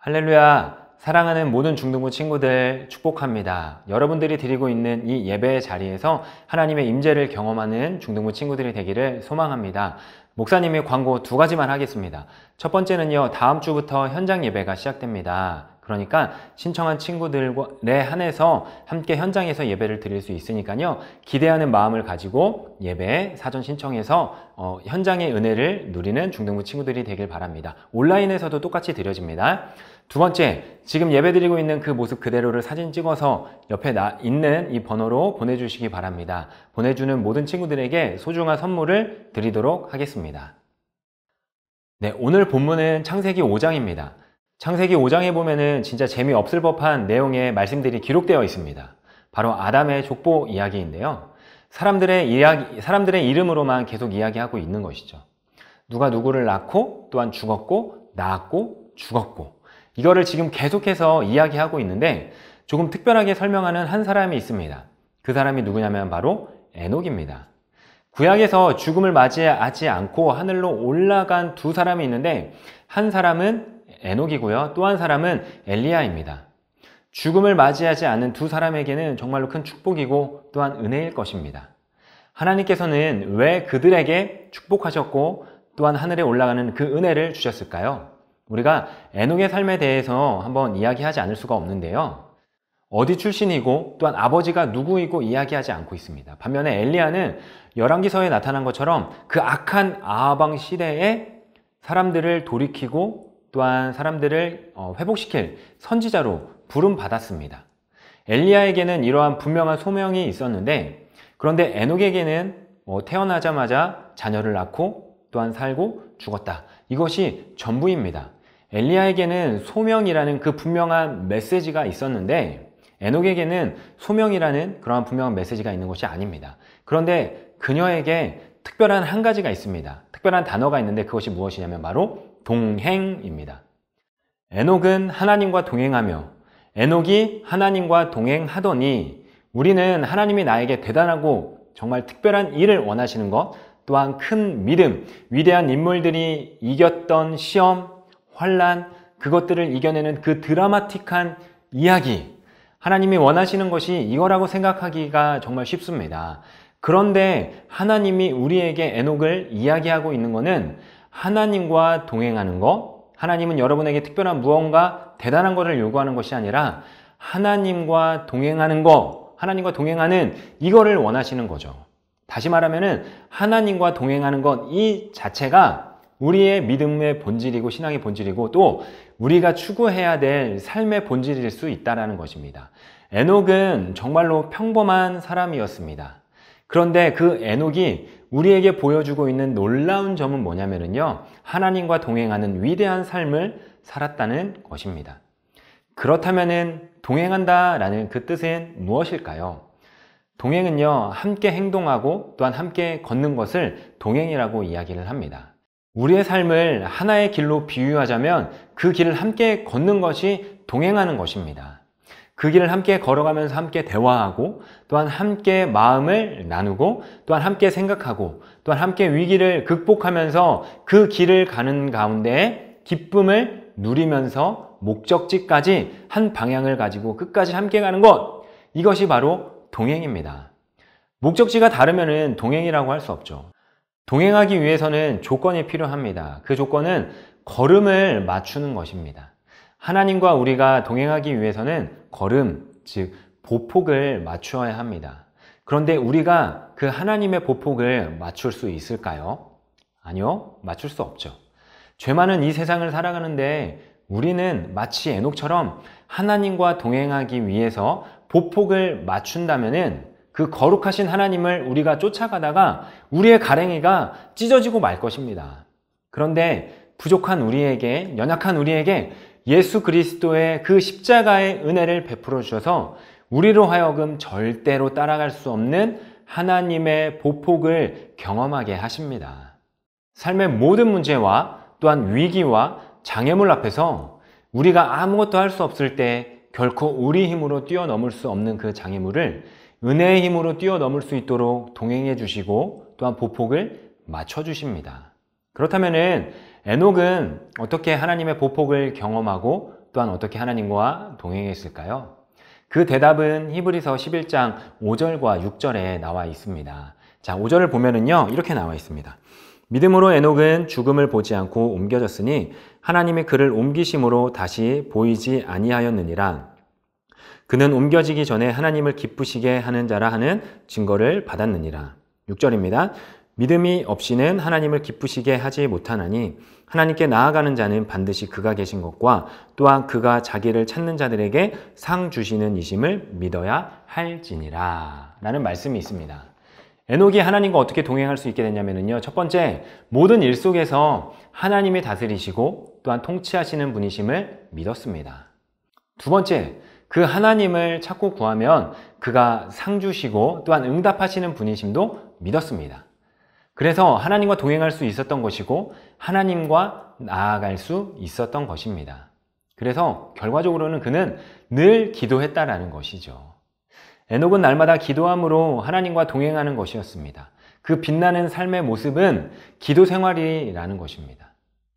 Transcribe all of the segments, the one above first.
할렐루야! 사랑하는 모든 중등부 친구들 축복합니다. 여러분들이 드리고 있는 이 예배의 자리에서 하나님의 임재를 경험하는 중등부 친구들이 되기를 소망합니다. 목사님의 광고 두 가지만 하겠습니다. 첫 번째는요, 다음 주부터 현장 예배가 시작됩니다. 그러니까 신청한 친구들에 한해서 함께 현장에서 예배를 드릴 수 있으니까요, 기대하는 마음을 가지고 예배 사전 신청해서 현장의 은혜를 누리는 중등부 친구들이 되길 바랍니다. 온라인에서도 똑같이 드려집니다. 두 번째, 지금 예배드리고 있는 그 모습 그대로를 사진 찍어서 옆에 있는 이 번호로 보내주시기 바랍니다. 보내주는 모든 친구들에게 소중한 선물을 드리도록 하겠습니다. 네, 오늘 본문은 창세기 5장입니다. 창세기 5장에 보면은 진짜 재미없을 법한 내용의 말씀들이 기록되어 있습니다. 바로 아담의 족보 이야기인데요. 사람들의 이름으로만 계속 이야기하고 있는 것이죠. 누가 누구를 낳고 또한 죽었고 낳았고 죽었고, 이거를 지금 계속해서 이야기하고 있는데 조금 특별하게 설명하는 한 사람이 있습니다. 그 사람이 누구냐면 바로 에녹입니다. 구약에서 죽음을 맞이하지 않고 하늘로 올라간 두 사람이 있는데, 한 사람은 에녹이고요, 또 한 사람은 엘리야입니다. 죽음을 맞이하지 않는 두 사람에게는 정말로 큰 축복이고 또한 은혜일 것입니다. 하나님께서는 왜 그들에게 축복하셨고 또한 하늘에 올라가는 그 은혜를 주셨을까요? 우리가 에녹의 삶에 대해서 한번 이야기하지 않을 수가 없는데요. 어디 출신이고 또한 아버지가 누구이고 이야기하지 않고 있습니다. 반면에 엘리야는 열왕기서에 나타난 것처럼 그 악한 아하방 시대에 사람들을 돌이키고 또한 사람들을 회복시킬 선지자로 부름받았습니다. 엘리야에게는 이러한 분명한 소명이 있었는데, 그런데 에녹에게는 태어나자마자 자녀를 낳고 또한 살고 죽었다. 이것이 전부입니다. 엘리야에게는 소명이라는 그 분명한 메시지가 있었는데, 에녹에게는 소명이라는 그러한 분명한 메시지가 있는 것이 아닙니다. 그런데 그녀에게 특별한 한 가지가 있습니다. 특별한 단어가 있는데 그것이 무엇이냐면 바로 동행입니다. 에녹은 하나님과 동행하며 에녹이 하나님과 동행하더니, 우리는 하나님이 나에게 대단하고 정말 특별한 일을 원하시는 것, 또한 큰 믿음, 위대한 인물들이 이겼던 시험, 환난, 그것들을 이겨내는 그 드라마틱한 이야기, 하나님이 원하시는 것이 이거라고 생각하기가 정말 쉽습니다. 그런데 하나님이 우리에게 에녹을 이야기하고 있는 것은 하나님과 동행하는 것, 하나님은 여러분에게 특별한 무언가 대단한 것을 요구하는 것이 아니라 하나님과 동행하는 것, 하나님과 동행하는 이거를 원하시는 거죠. 다시 말하면은 하나님과 동행하는 것 이 자체가 우리의 믿음의 본질이고 신앙의 본질이고 또 우리가 추구해야 될 삶의 본질일 수 있다는 것입니다. 에녹은 정말로 평범한 사람이었습니다. 그런데 그 에녹이 우리에게 보여주고 있는 놀라운 점은 뭐냐면요, 하나님과 동행하는 위대한 삶을 살았다는 것입니다. 그렇다면은 동행한다라는 그 뜻은 무엇일까요? 동행은요, 함께 행동하고 또한 함께 걷는 것을 동행이라고 이야기를 합니다. 우리의 삶을 하나의 길로 비유하자면 그 길을 함께 걷는 것이 동행하는 것입니다. 그 길을 함께 걸어가면서 함께 대화하고 또한 함께 마음을 나누고 또한 함께 생각하고 또한 함께 위기를 극복하면서 그 길을 가는 가운데 기쁨을 누리면서 목적지까지 한 방향을 가지고 끝까지 함께 가는 것, 이것이 바로 동행입니다. 목적지가 다르면 동행이라고 할 수 없죠. 동행하기 위해서는 조건이 필요합니다. 그 조건은 걸음을 맞추는 것입니다. 하나님과 우리가 동행하기 위해서는 걸음, 즉 보폭을 맞추어야 합니다. 그런데 우리가 그 하나님의 보폭을 맞출 수 있을까요? 아니요, 맞출 수 없죠. 죄 많은 이 세상을 살아가는데 우리는 마치 에녹처럼 하나님과 동행하기 위해서 보폭을 맞춘다면은 그 거룩하신 하나님을 우리가 쫓아가다가 우리의 가랭이가 찢어지고 말 것입니다. 그런데 부족한 우리에게, 연약한 우리에게 예수 그리스도의 그 십자가의 은혜를 베풀어 주셔서 우리로 하여금 절대로 따라갈 수 없는 하나님의 보폭을 경험하게 하십니다. 삶의 모든 문제와 또한 위기와 장애물 앞에서 우리가 아무것도 할 수 없을 때 결코 우리 힘으로 뛰어넘을 수 없는 그 장애물을 은혜의 힘으로 뛰어넘을 수 있도록 동행해 주시고 또한 보폭을 맞춰 주십니다. 그렇다면은 에녹은 어떻게 하나님의 보폭을 경험하고 또한 어떻게 하나님과 동행했을까요? 그 대답은 히브리서 11장 5절과 6절에 나와 있습니다. 자, 5절을 보면은요, 이렇게 나와 있습니다. 믿음으로 에녹은 죽음을 보지 않고 옮겨졌으니 하나님의 그를 옮기심으로 다시 보이지 아니하였느니라. 그는 옮겨지기 전에 하나님을 기쁘시게 하는 자라 하는 증거를 받았느니라. 6절입니다. 믿음이 없이는 하나님을 기쁘시게 하지 못하나니 하나님께 나아가는 자는 반드시 그가 계신 것과 또한 그가 자기를 찾는 자들에게 상 주시는 이심을 믿어야 할지니라 라는 말씀이 있습니다. 에녹이 하나님과 어떻게 동행할 수 있게 됐냐면요, 첫 번째, 모든 일 속에서 하나님이 다스리시고 또한 통치하시는 분이심을 믿었습니다. 두 번째, 그 하나님을 찾고 구하면 그가 상 주시고 또한 응답하시는 분이심도 믿었습니다. 그래서 하나님과 동행할 수 있었던 것이고 하나님과 나아갈 수 있었던 것입니다. 그래서 결과적으로는 그는 늘 기도했다라는 것이죠. 에녹은 날마다 기도함으로 하나님과 동행하는 것이었습니다. 그 빛나는 삶의 모습은 기도 생활이라는 것입니다.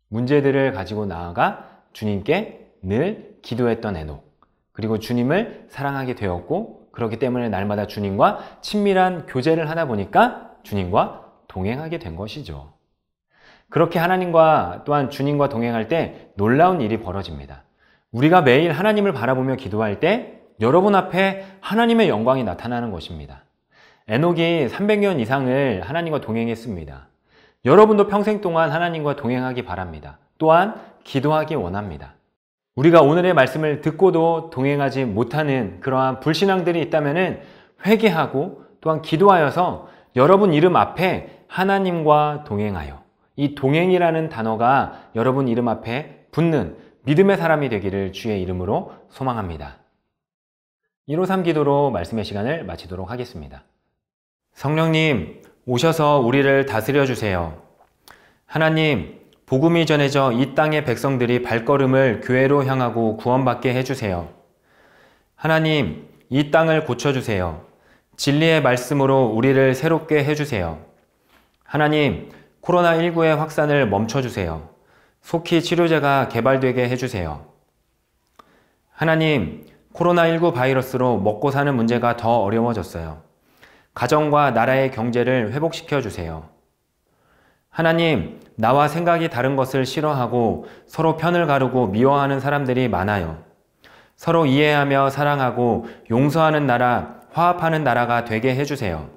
문제들을 가지고 나아가 주님께 늘 기도했던 에녹, 그리고 주님을 사랑하게 되었고, 그렇기 때문에 날마다 주님과 친밀한 교제를 하다 보니까 주님과 동행하게 된 것이죠. 그렇게 하나님과 또한 주님과 동행할 때 놀라운 일이 벌어집니다. 우리가 매일 하나님을 바라보며 기도할 때 여러분 앞에 하나님의 영광이 나타나는 것입니다. 에녹이 300년 이상을 하나님과 동행했습니다. 여러분도 평생 동안 하나님과 동행하기 바랍니다. 또한 기도하기 원합니다. 우리가 오늘의 말씀을 듣고도 동행하지 못하는 그러한 불신앙들이 있다면 회개하고 또한 기도하여서 여러분 이름 앞에 하나님과 동행하여, 이 동행이라는 단어가 여러분 이름 앞에 붙는 믿음의 사람이 되기를 주의 이름으로 소망합니다. 153 기도로 말씀의 시간을 마치도록 하겠습니다. 성령님, 오셔서 우리를 다스려 주세요. 하나님, 복음이 전해져 이 땅의 백성들이 발걸음을 교회로 향하고 구원받게 해주세요. 하나님, 이 땅을 고쳐주세요. 진리의 말씀으로 우리를 새롭게 해주세요. 하나님, 코로나19의 확산을 멈춰주세요. 속히 치료제가 개발되게 해주세요. 하나님, 코로나19 바이러스로 먹고 사는 문제가 더 어려워졌어요. 가정과 나라의 경제를 회복시켜 주세요. 하나님, 나와 생각이 다른 것을 싫어하고 서로 편을 가르고 미워하는 사람들이 많아요. 서로 이해하며 사랑하고 용서하는 나라, 화합하는 나라가 되게 해주세요.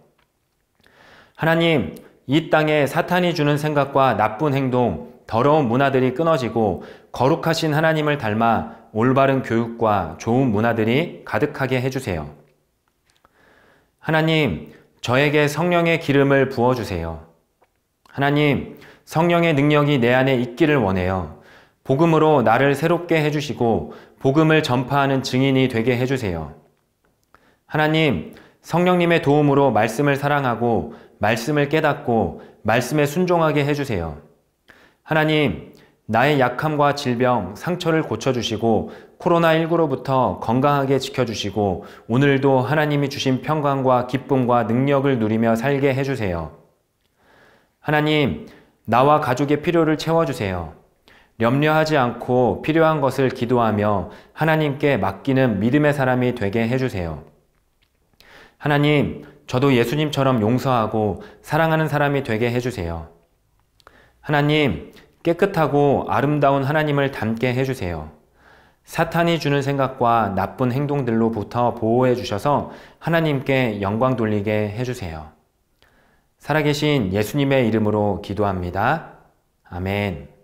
하나님, 이 땅에 사탄이 주는 생각과 나쁜 행동, 더러운 문화들이 끊어지고 거룩하신 하나님을 닮아 올바른 교육과 좋은 문화들이 가득하게 해주세요. 하나님, 저에게 성령의 기름을 부어주세요. 하나님, 성령의 능력이 내 안에 있기를 원해요. 복음으로 나를 새롭게 해주시고 복음을 전파하는 증인이 되게 해주세요. 하나님, 성령님의 도움으로 말씀을 사랑하고 말씀을 깨닫고 말씀에 순종하게 해주세요. 하나님, 나의 약함과 질병, 상처를 고쳐주시고 코로나19로부터 건강하게 지켜주시고 오늘도 하나님이 주신 평강과 기쁨과 능력을 누리며 살게 해주세요. 하나님, 나와 가족의 필요를 채워주세요. 염려하지 않고 필요한 것을 기도하며 하나님께 맡기는 믿음의 사람이 되게 해주세요. 하나님, 저도 예수님처럼 용서하고 사랑하는 사람이 되게 해주세요. 하나님, 깨끗하고 아름다운 하나님을 닮게 해주세요. 사탄이 주는 생각과 나쁜 행동들로부터 보호해 주셔서 하나님께 영광 돌리게 해주세요. 살아계신 예수님의 이름으로 기도합니다. 아멘.